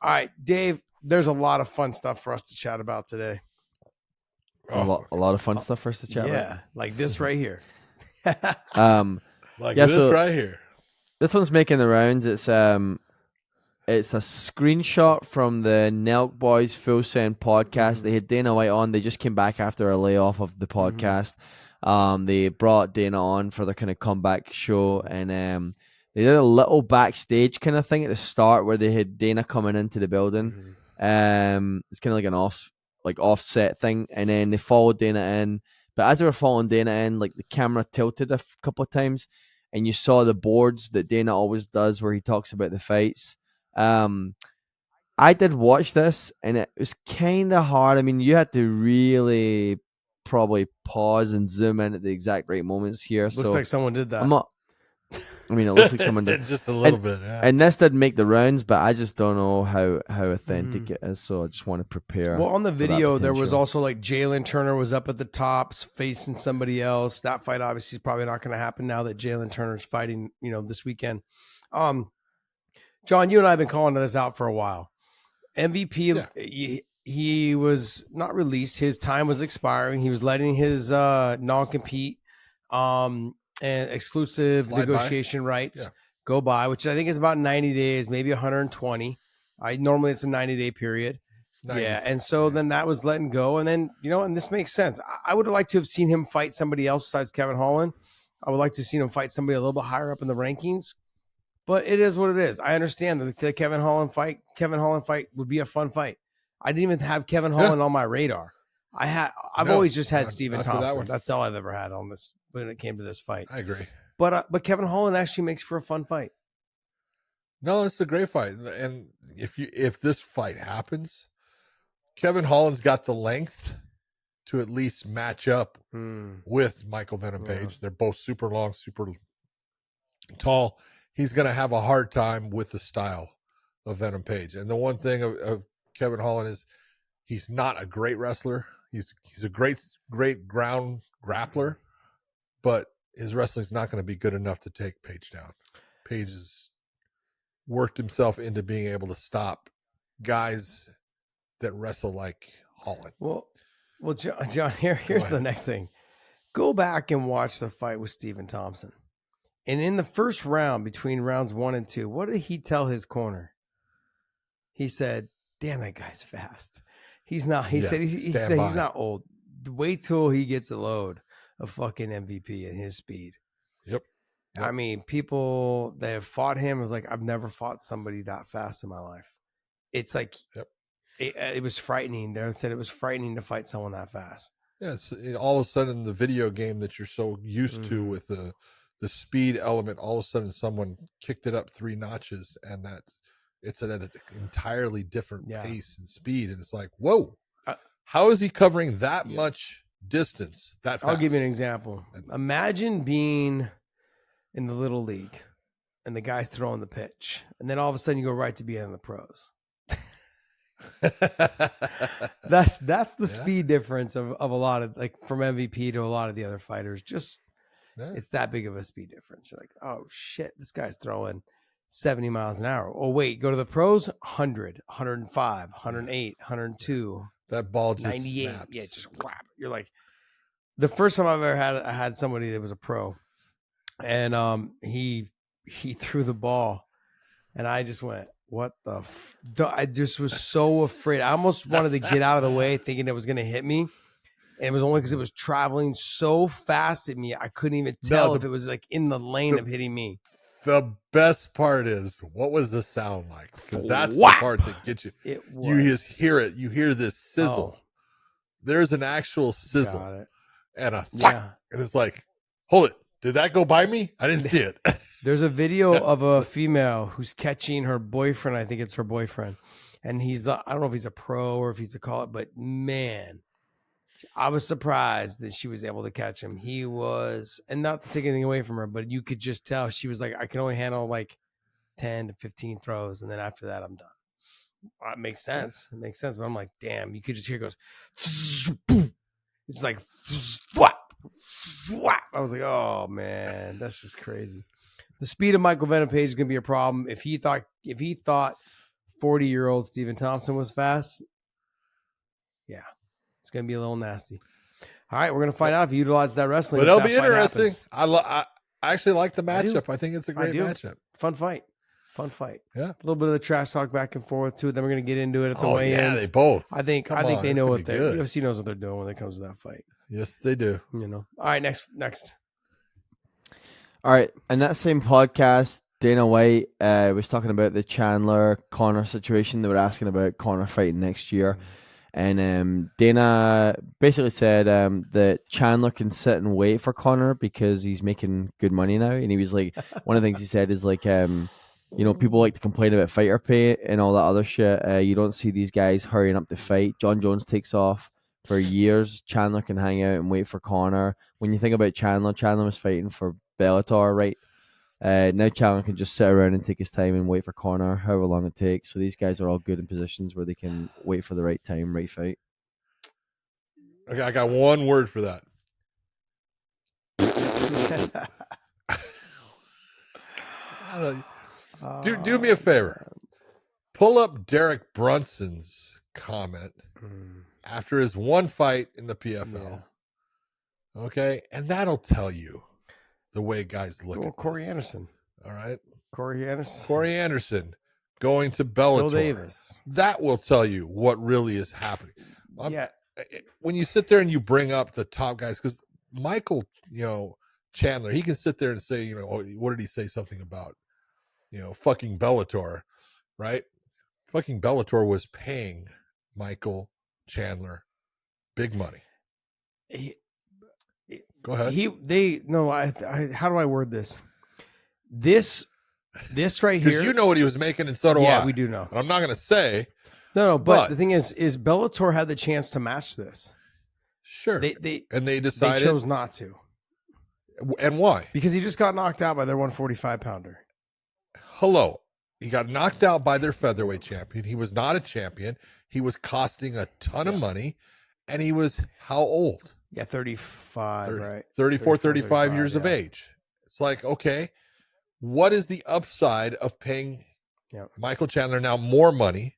All right, Dave, there's a lot of fun stuff for us to chat about today. A lot of fun stuff for us to chat about. Yeah, like this right here. Like this right here. This one's making the rounds. It's a screenshot from the Nelk Boys Full Send podcast. They had Dana White on. They just came back after a layoff of the podcast. They brought Dana on for their kind of comeback show, and they did a little backstage kind of thing at the start where they had Dana coming into the building. It's kind of like an offset thing, and then they followed Dana in. But as they were following Dana in, like the camera tilted a couple of times, and you saw the boards that Dana always does where he talks about the fights. I did watch this, and it was kind of hard. I mean, you had to really probably pause and zoom in at the exact right moments here. Looks like someone did that. It looks like someone did. Just a little bit. Yeah. And this did make the rounds, but I just don't know how authentic it is. So I just want to prepare. Well, on the video, there was also like Jalen Turner was up at the top facing somebody else. That fight obviously is probably not going to happen now that Jalen Turner's fighting, this weekend. John, you and I have been calling this out for a while. MVP, he was not released. His time was expiring. He was letting his non-compete and exclusive negotiation rights go by, which I think is about 90 days, maybe 120. Normally it's a 90-day period. 90. Yeah, and so then that was letting go. And then, and this makes sense. I would have liked to have seen him fight somebody else besides Kevin Holland. I would like to have seen him fight somebody a little bit higher up in the rankings. But it is what it is. I understand that the Kevin Holland fight would be a fun fight. I didn't even have Kevin Holland on my radar. I've always just had Stephen Thompson. That's all I've ever had on this when it came to this fight. I agree. But Kevin Holland actually makes for a fun fight. No, it's a great fight. And if this fight happens, Kevin Holland's got the length to at least match up with Michael Venom Page. They're both super long, super tall. He's going to have a hard time with the style of Venom Page. And the one thing of Kevin Holland is he's not a great wrestler. He's a great ground grappler, but his wrestling's not going to be good enough to take Page down. Page has worked himself into being able to stop guys that wrestle like Holland. Well, John, here's the next thing. Go back and watch the fight with Stephen Thompson. And in the first round, between rounds 1 and 2, what did he tell his corner? He said, "Damn, that guy's fast. He's not." He said he's not old. Wait till he gets a load of fucking MVP and his speed. Yep. I mean, people that have fought him was like, I've never fought somebody that fast in my life. It's like, it was frightening. They said it was frightening to fight someone that fast. Yeah, all of a sudden the video game that you're so used to with the speed element, all of a sudden someone kicked it up 3 notches, and it's at an entirely different pace and speed. And it's like, whoa, how is he covering that much distance that fast? I'll give you an example. Imagine being in the little league and the guy's throwing the pitch, and then all of a sudden you go right to being in the pros. That's the speed difference of a lot of, like, from MVP to a lot of the other fighters. Just it's that big of a speed difference. You're like, oh shit, this guy's throwing 70 miles an hour. Oh wait, go to the pros, 100, 105, 108, 102. That ball just 98. snaps. Yeah, just whap. You're like, the first time I've ever had somebody that was a pro, and he threw the ball, and I just went, what the I just was so afraid. I almost wanted to get out of the way thinking it was going to hit me. And it was only because it was traveling so fast at me, I couldn't even tell if it was like in the lane of hitting me. The best part is, what was the sound like? Because that's the part that gets you. You just hear it. You hear this sizzle. There's an actual sizzle and a thwack. And it's like, hold it. Did that go by me? I didn't see it. There's a video of a female who's catching her boyfriend. I think it's her boyfriend. And he's, I don't know if he's a pro or if he's a call it, but man, I was surprised that she was able to catch him. He was, and not to take anything away from her, but you could just tell she was like, I can only handle like 10 to 15 throws. And then after that, I'm done. It makes sense. It makes sense. But I'm like, damn, you could just hear it goes, it's like, flap. I was like, oh man, that's just crazy. The speed of Michael Venom Page is going to be a problem. If he thought 40-year-old Stephen Thompson was fast, yeah, it's going to be a little nasty. All right, we're going to find out if he utilizes that wrestling. But it'll be interesting. I actually like the matchup. I think it's a great matchup. Fun fight. Yeah. A little bit of the trash talk back and forth too. Then we're going to get into it at the weigh-ins. Yeah, they both. I think they know what they're doing. UFC knows what they're doing when it comes to that fight. Yes, they do. All right, next. All right, in that same podcast, Dana White was talking about the Chandler Conor situation. They were asking about Conor fighting next year. And Dana basically said that Chandler can sit and wait for Conor because he's making good money now. And he was like, one of the things he said is like, people like to complain about fighter pay and all that other shit. You don't see these guys hurrying up to fight. John Jones takes off for years. Chandler can hang out and wait for Conor. When you think about Chandler was fighting for Bellator, right? Now Chandler can just sit around and take his time and wait for Conor, however long it takes. So these guys are all good in positions where they can wait for the right time, right fight. Okay, I got one word for that. Do me a favor. Pull up Derek Brunson's comment after his one fight in the PFL. Yeah. Okay, and that'll tell you the way guys look at Corey this. Anderson. All right. Corey Anderson going to Bellator. Phil Davis. That will tell you what really is happening. When you sit there and you bring up the top guys, because Michael, Chandler, he can sit there and say, what did he say something about, fucking Bellator, right? Fucking Bellator was paying Michael Chandler big money. Go ahead. How do I word this? This right here. Because you know what he was making, and so do I. Yeah, we do know. And I'm not going to say. No, but the thing is Bellator had the chance to match this. Sure. They decided. They chose not to. And why? Because he just got knocked out by their 145-pounder. Hello. He got knocked out by their featherweight champion. He was not a champion. He was costing a ton of money. And he was how old? Yeah, 35, right? 34, 35 years of age. It's like, okay, what is the upside of paying Michael Chandler now more money?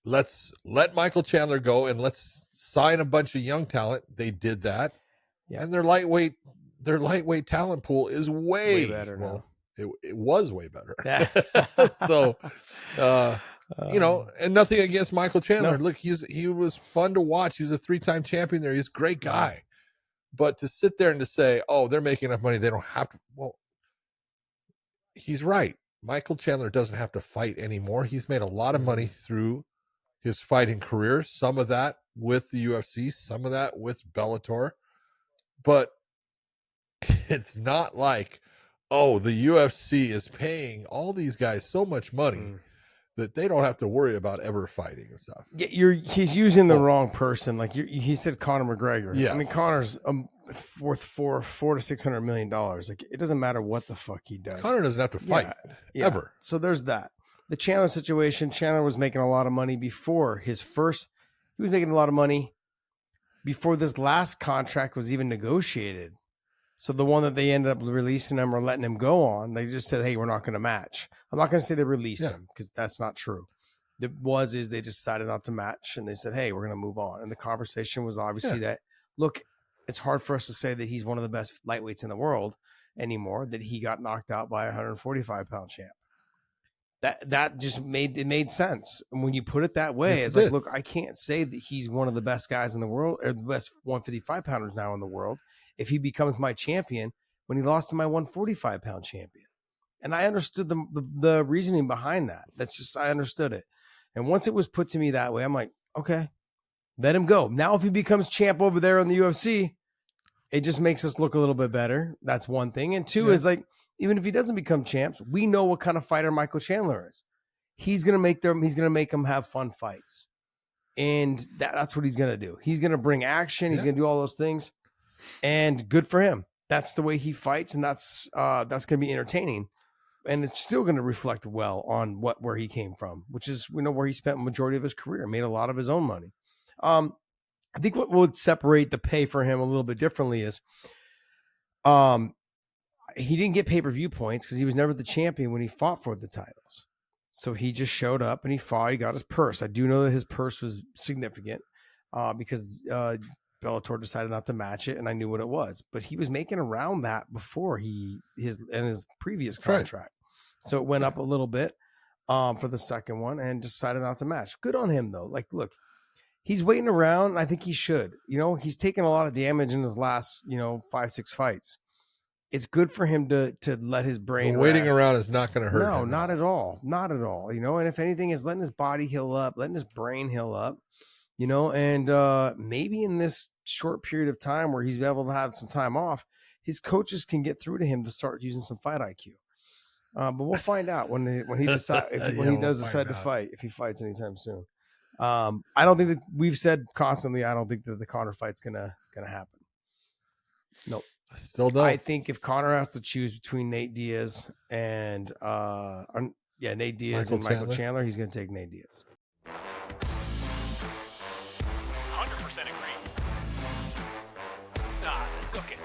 Let's let Michael Chandler go and let's sign a bunch of young talent. They did that. Yeah. And their lightweight talent pool is way better now. It was way better. So, and nothing against Michael Chandler. No. Look, he was fun to watch. He was a 3-time champion there. He's a great guy. But to sit there and to say, oh, they're making enough money, they don't have to. Well, he's right. Michael Chandler doesn't have to fight anymore. He's made a lot of money through his fighting career. Some of that with the UFC, some of that with Bellator. But it's not like, oh, the UFC is paying all these guys so much money that they don't have to worry about ever fighting and stuff. Yeah, he's using the wrong person. Like he said, Conor McGregor. Yes. I mean, Conor's worth $400 to $600 million. Like it doesn't matter what the fuck he does. Conor doesn't have to fight ever. So there's that. The Chandler situation. Chandler was making a lot of money before his first. He was making a lot of money before this last contract was even negotiated. So the one that they ended up releasing him or letting him go on, they just said, hey, we're not going to match. I'm not going to say they released him because that's not true. They just decided not to match and they said, hey, we're going to move on. And the conversation was obviously that, look, it's hard for us to say that he's one of the best lightweights in the world anymore, that he got knocked out by a 145-pound champ. That just made sense. And when you put it that way, it's like, look, I can't say that he's one of the best guys in the world or the best 155-pounders now in the world if he becomes my champion when he lost to my 145-pound champion. And I understood the reasoning behind that. I understood it. And once it was put to me that way, I'm like, okay, let him go. Now, if he becomes champ over there in the UFC, it just makes us look a little bit better. That's one thing. And two is like, even if he doesn't become champs, we know what kind of fighter Michael Chandler is. He's going to make them have fun fights. And that's what he's going to do. He's going to bring action. He's going to do all those things. And good for him. That's the way he fights. And that's going to be entertaining. And it's still going to reflect well on where he came from, which is, where he spent the majority of his career, made a lot of his own money. I think what would separate the pay for him a little bit differently is, he didn't get pay-per-view points because he was never the champion when he fought for the titles. So he just showed up and he fought. He got his purse. I do know that his purse was significant because Bellator decided not to match it, and I knew what it was. But he was making around that before his previous contract. Right. So it went up a little bit for the second one and decided not to match. Good on him, though. Like, look, he's waiting around. I think he should. He's taken a lot of damage in his last, 5-6 fights. It's good for him to let his brain waiting rest. around is not going to hurt him. No, not at all. Not at all. And if anything, is letting his body heal up, letting his brain heal up, and maybe in this short period of time where he's able to have some time off, his coaches can get through to him to start using some fight IQ. But we'll find out when he decides when he does decide to fight, if he fights anytime soon. I don't think that we've said constantly. I don't think that the Conor fight's gonna happen. Nope. Still don't. I think if Conor has to choose between Nate Diaz and Nate Diaz and Michael Chandler, he's gonna take Nate Diaz. 100% agree. Okay.